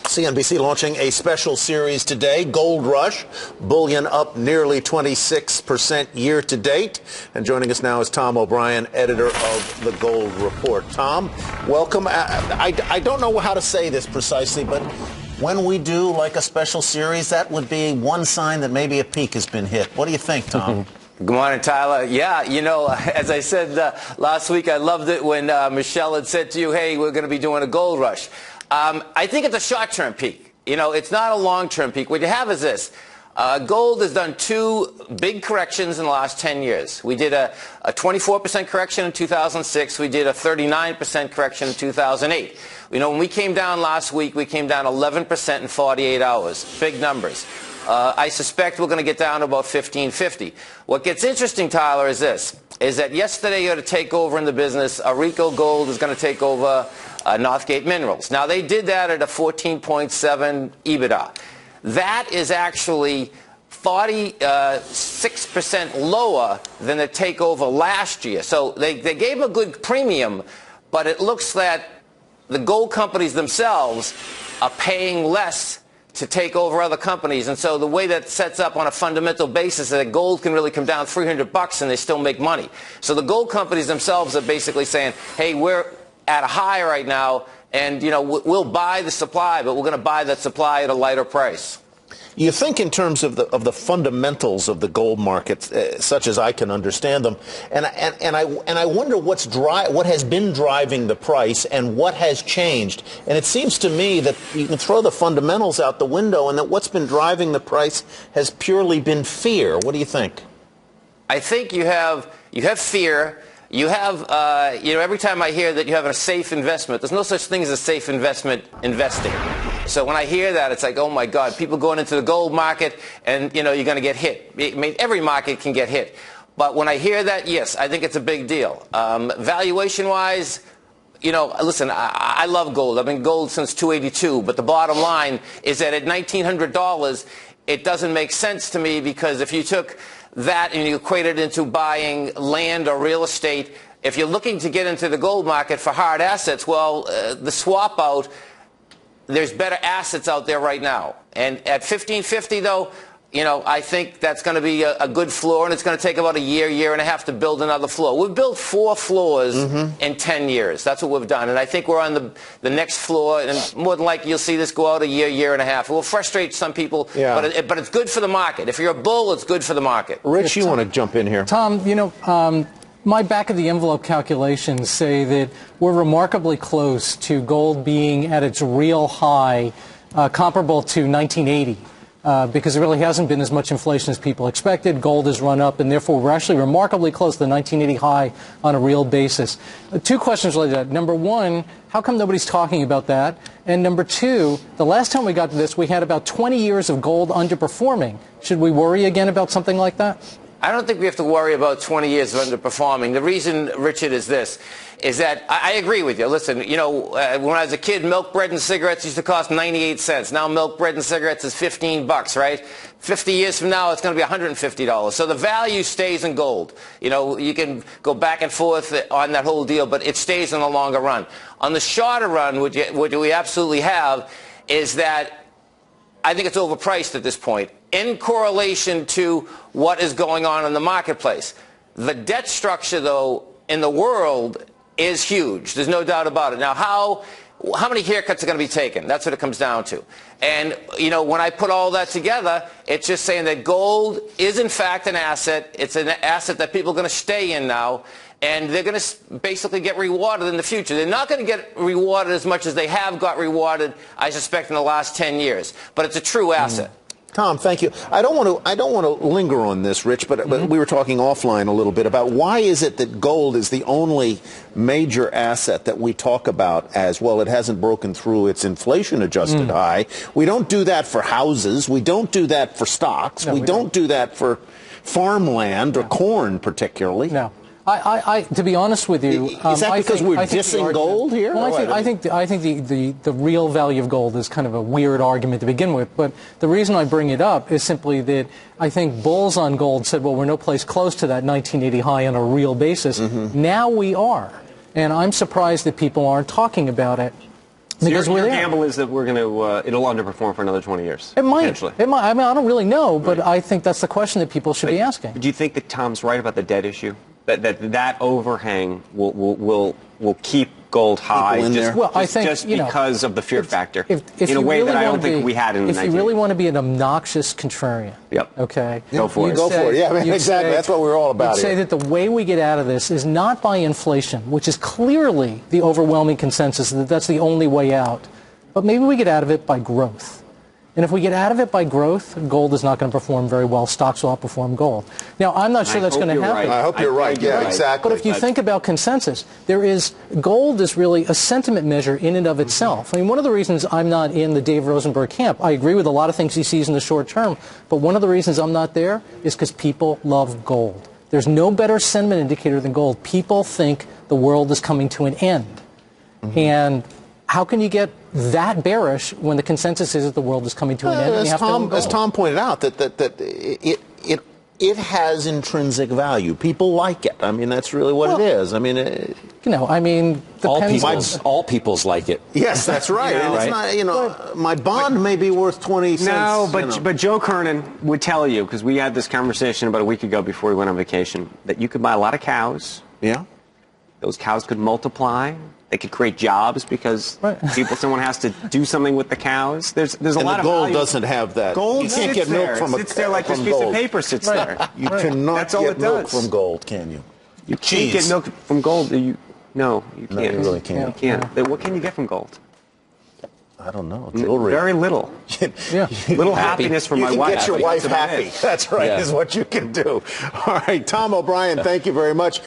CNBC launching a special series today, Gold Rush. Bullion up nearly 26% year to date. And joining us now is Tom O'Brien, editor of the Gold Report. Tom, welcome. I don't know how to say this precisely, but when we do like a special series, that would be one sign that maybe a peak has been hit. What do you think, Tom? Good morning, Tyler. Yeah, you know, as I said last week, I loved it when Michelle had said to you, hey, we're going to be doing a gold rush. I think it's a short-term peak. You know, it's not a long-term peak. What you have is this. Gold has done two big corrections in the last 10 years. We did a 24% correction in 2006. We did a 39% correction in 2008. You know, when we came down last week, we came down 11% in 48 hours. Big numbers. I suspect we're going to get down to about 1550. What gets interesting, Tyler, is this, is that yesterday you had a takeover in the business. Rico Gold is going to take over Northgate Minerals. Now, they did that at a 14.7 EBITDA. That is actually 46% lower than the takeover last year. So they gave a good premium, but it looks that the gold companies themselves are paying less to take over other companies. And so the way that sets up on a fundamental basis is that gold can really come down $300 and they still make money. So the gold companies themselves are basically saying, hey, we're at a high right now, and, you know, we'll buy the supply, but we're going to buy that supply at a lighter price. You think in terms of the fundamentals of the gold market, such as I can understand them, and I wonder what has been driving the price and what has changed. And it seems to me that you can throw the fundamentals out the window, and that what's been driving the price has purely been fear. What do you think? I think you have fear. You have, you know, every time I hear that you have a safe investment, there's no such thing as a safe investment investing. So when I hear that, it's like, oh, my God, people going into the gold market and, you know, you're going to get hit. I mean, every market can get hit. But when I hear that, yes, I think it's a big deal. Valuation-wise, you know, listen, I love gold. I've been gold since 282. But the bottom line is that at $1,900, it doesn't make sense to me, because if you took that and you equate it into buying land or real estate, if you're looking to get into the gold market for hard assets, well, the swap out, there's better assets out there right now. And at 1550, though, you know, I think that's going to be a good floor, and it's going to take about a year and a half to build another floor. We've built 4 floors in 10 years. That's what we've done. And I think we're on the next floor, and more than likely you'll see this go out a year and a half. It will frustrate some people, yeah, but it's good for the market. If you're a bull, it's good for the market. Rich, you want to jump in here? Tom, you know, my back-of-the-envelope calculations say that we're remarkably close to gold being at its real high, comparable to 1980. Because there really hasn't been as much inflation as people expected. Gold has run up, and therefore we're actually remarkably close to the 1980 high on a real basis. 2 questions related to that. Number one, how come nobody's talking about that? And number two, the last time we got to this, we had about 20 years of gold underperforming. Should we worry again about something like that? I don't think we have to worry about 20 years of underperforming. The reason, Richard, is this, is that I agree with you. Listen, you know, when I was a kid, milk, bread, and cigarettes used to cost 98 cents. Now milk, bread, and cigarettes is $15, right? 50 years from now, it's going to be $150. So the value stays in gold. You know, you can go back and forth on that whole deal, but it stays in the longer run. On the shorter run, what we absolutely have is that I think it's overpriced at this point, in correlation to what is going on in the marketplace. The debt structure, though, in the world is huge. There's no doubt about it. Now, how many haircuts are going to be taken? That's what it comes down to. And, you know, when I put all that together, it's just saying that gold is, in fact, an asset. It's an asset that people are going to stay in now, and they're going to basically get rewarded in the future. They're not going to get rewarded as much as they have got rewarded, I suspect, in the last 10 years. But it's a true asset. Tom, thank you. I don't want to linger on this, Rich, but we were talking offline a little bit about why is it that gold is the only major asset that we talk about as, well, it hasn't broken through its inflation-adjusted high. We don't do that for houses. We don't do that for stocks. No, we don't do that for farmland or corn, particularly. No. To be honest with you, is that because we're dissing gold here? Well, I think the real value of gold is kind of a weird argument to begin with. But the reason I bring it up is simply that I think bulls on gold said, well, we're no place close to that 1980 high on a real basis. Now we are, and I'm surprised that people aren't talking about it. Because your gamble is that we're going to it'll underperform for another 20 years. It might. It might. I mean, I don't really know, but I think that's the question that people should be asking. Do you think that Tom's right about the debt issue? That overhang will keep gold high just because of the fear factor in a way that I don't think we had in the 1980s. If you really want to be an obnoxious contrarian, okay, go for it. Yeah, I mean, exactly. That's what we're all about. You'd say that the way we get out of this is not by inflation, which is clearly the overwhelming consensus that that's the only way out, but maybe we get out of it by growth. And if we get out of it by growth, gold is not going to perform very well. Stocks will outperform gold. Now, I'm not sure that's going to happen. I hope you're right. Yeah, exactly. But if you think about consensus, gold is really a sentiment measure in and of itself. I mean, one of the reasons I'm not in the Dave Rosenberg camp, I agree with a lot of things he sees in the short term, but one of the reasons I'm not there is because people love gold. There's no better sentiment indicator than gold. People think the world is coming to an end. And how can you get that bearish when the consensus is that the world is coming to an end? And as Tom pointed out, that it has intrinsic value. People like it. I mean, that's really what it is. I mean, all peoples like it. Yes, that's right. And it's not, my bond may be worth 20 cents. No, but Joe Kernan would tell you, because we had this conversation about a week ago before we went on vacation, that you could buy a lot of cows. Yeah. Those cows could multiply. They could create jobs because someone has to do something with the cows. There's a lot of gold value. Doesn't have that. Gold you can't get milk from sits there like this piece of paper sits there. You cannot get milk from gold, can you? You can't get milk from gold. No, you can't. No, you really can't. You can't. What can you get from gold? I don't know. Jewelry. Very little. Little happiness for my wife. You can get your wife happy. That's right, is what you can do. All right, Tom O'Brien, thank you very much.